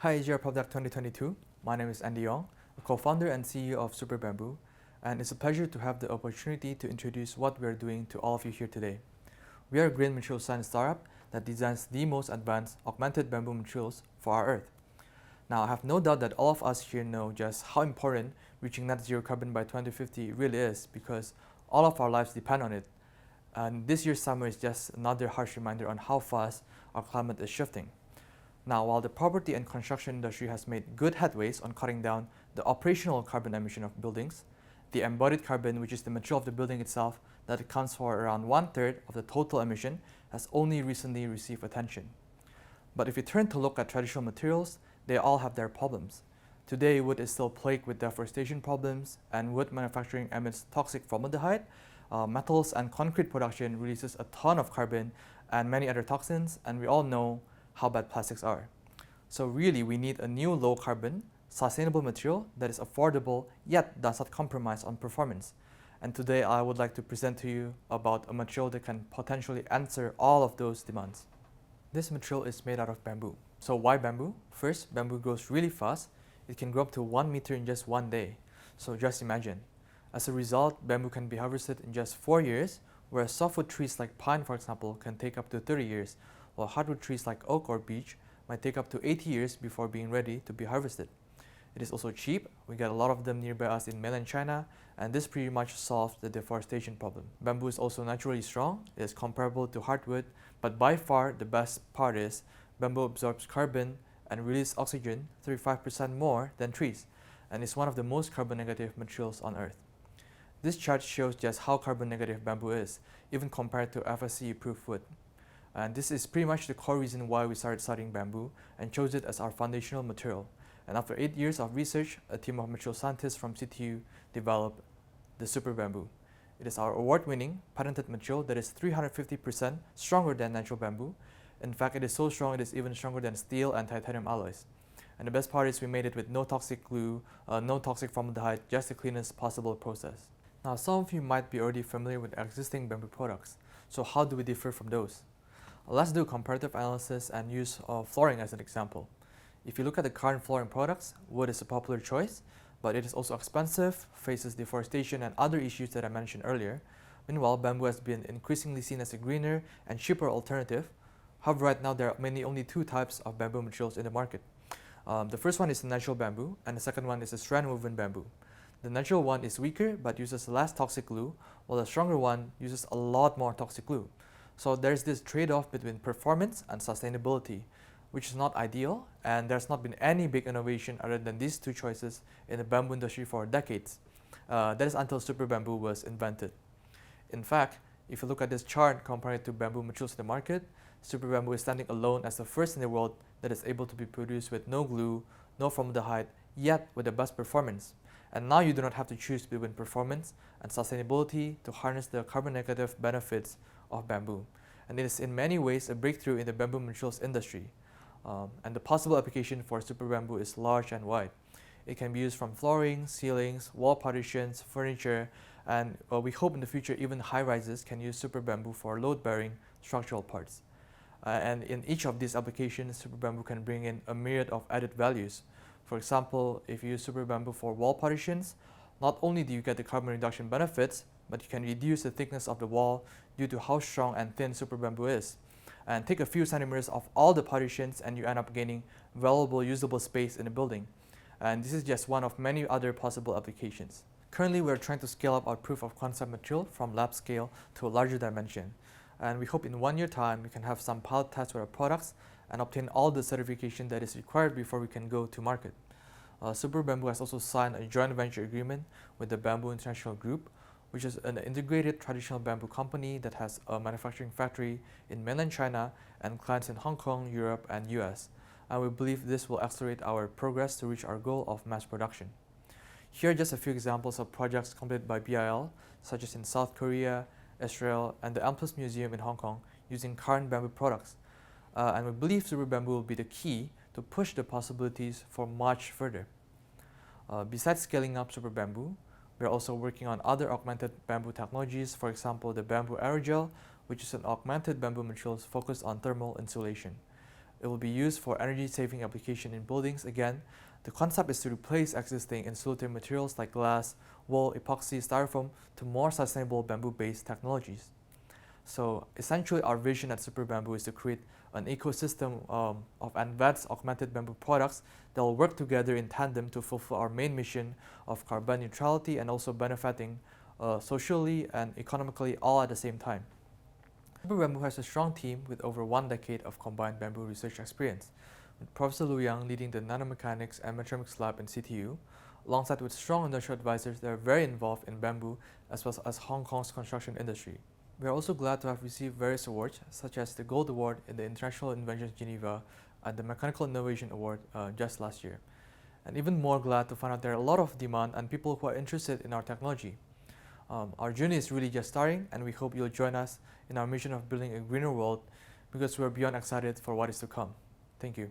Hi, it's your PropTech 2022. My name is Andy Ong, a co-founder and CEO of Super Bamboo, and it's a pleasure to have the opportunity to introduce what we are doing to all of you here today. We are a green material science startup that designs the most advanced augmented bamboo materials for our Earth. Now, I have no doubt that all of us here know just how important reaching net zero carbon by 2050 really is, because all of our lives depend on it. And this year's summer is just another harsh reminder on how fast our climate is shifting. Now, while the property and construction industry has made good headways on cutting down the operational carbon emission of buildings, the embodied carbon, which is the material of the building itself that accounts for around 1/3 of the total emission, has only recently received attention. But if you turn to look at traditional materials, they all have their problems. Today, wood is still plagued with deforestation problems, and wood manufacturing emits toxic formaldehyde. Metals and concrete production releases a ton of carbon and many other toxins, and we all know how bad plastics are. So really, we need a new low-carbon, sustainable material that is affordable yet does not compromise on performance. And today, I would like to present to you about a material that can potentially answer all of those demands. This material is made out of bamboo. So why bamboo? First, bamboo grows really fast. It can grow up to 1 meter in just one day. So just imagine. As a result, bamboo can be harvested in just 4 years, whereas softwood trees like pine, for example, can take up to 30 years, while hardwood trees like oak or beech might take up to 80 years before being ready to be harvested. It is also cheap. We get a lot of them nearby us in mainland China, and this pretty much solves the deforestation problem. Bamboo is also naturally strong. It is comparable to hardwood, but by far the best part is bamboo absorbs carbon and releases oxygen 35% more than trees, and is one of the most carbon negative materials on Earth. This chart shows just how carbon negative bamboo is, even compared to FSC-approved wood. And this is pretty much the core reason why we started studying bamboo and chose it as our foundational material. And after 8 years of research, a team of material scientists from CTU developed the Super Bamboo. It is our award-winning, patented material that is 350% stronger than natural bamboo. In fact, it is so strong it is even stronger than steel and titanium alloys. And the best part is we made it with no toxic glue, no toxic formaldehyde, just the cleanest possible process. Now, some of you might be already familiar with existing bamboo products. So how do we differ from those? Let's do a comparative analysis and use flooring as an example. If you look at the current flooring products, wood is a popular choice, but it is also expensive, faces deforestation and other issues that I mentioned earlier. Meanwhile, bamboo has been increasingly seen as a greener and cheaper alternative. However, right now there are only two types of bamboo materials in the market. The first one is the natural bamboo, and the second one is the strand-woven bamboo. The natural one is weaker but uses less toxic glue, while the stronger one uses a lot more toxic glue. So there's this trade-off between performance and sustainability, which is not ideal, and there's not been any big innovation other than these two choices in the bamboo industry for decades. That is until Super Bamboo was invented. In fact, if you look at this chart compared to bamboo materials in the market, Super Bamboo is standing alone as the first in the world that is able to be produced with no glue, no formaldehyde, yet with the best performance. And now you do not have to choose between performance and sustainability to harness the carbon negative benefits of bamboo. And it is in many ways a breakthrough in the bamboo materials industry. And the possible application for Super Bamboo is large and wide. It can be used from flooring, ceilings, wall partitions, furniture, and we hope in the future even high-rises can use Super Bamboo for load-bearing structural parts. And in each of these applications, Super Bamboo can bring in a myriad of added values. For example, if you use Super Bamboo for wall partitions, not only do you get the carbon reduction benefits, but you can reduce the thickness of the wall due to how strong and thin Super Bamboo is. And take a few centimeters off all the partitions and you end up gaining valuable usable space in the building. And this is just one of many other possible applications. Currently, we're trying to scale up our proof of concept material from lab scale to a larger dimension. And we hope in 1 year time, we can have some pilot tests with our products and obtain all the certification that is required before we can go to market. Super Bamboo has also signed a joint venture agreement with the Bamboo International Group, which is an integrated traditional bamboo company that has a manufacturing factory in mainland China and clients in Hong Kong, Europe, and US. And we believe this will accelerate our progress to reach our goal of mass production. Here are just a few examples of projects completed by BIL, such as in South Korea, Israel, and the Amplus Museum in Hong Kong, using current bamboo products. And we believe Super Bamboo will be the key to push the possibilities for much further. Besides scaling up Super Bamboo, we are also working on other augmented bamboo technologies, for example, the bamboo AEROGEL, which is an augmented bamboo material focused on thermal insulation. It will be used for energy-saving application in buildings. Again, the concept is to replace existing insulating materials like glass, wool, epoxy, styrofoam to more sustainable bamboo-based technologies. So essentially our vision at Super Bamboo is to create an ecosystem of advanced augmented bamboo products that will work together in tandem to fulfill our main mission of carbon neutrality and also benefiting socially and economically all at the same time. Super Bamboo has a strong team with over 1 decade of combined bamboo research experience, with Professor Lu Yang leading the nanomechanics and mechatronics lab in CTU, alongside with strong industrial advisors that are very involved in bamboo as well as Hong Kong's construction industry. We are also glad to have received various awards, such as the Gold Award in the International Inventions Geneva and the Mechanical Innovation Award just last year. And even more glad to find out there are a lot of demand and people who are interested in our technology. Our journey is really just starting, and we hope you'll join us in our mission of building a greener world, because we are beyond excited for what is to come. Thank you.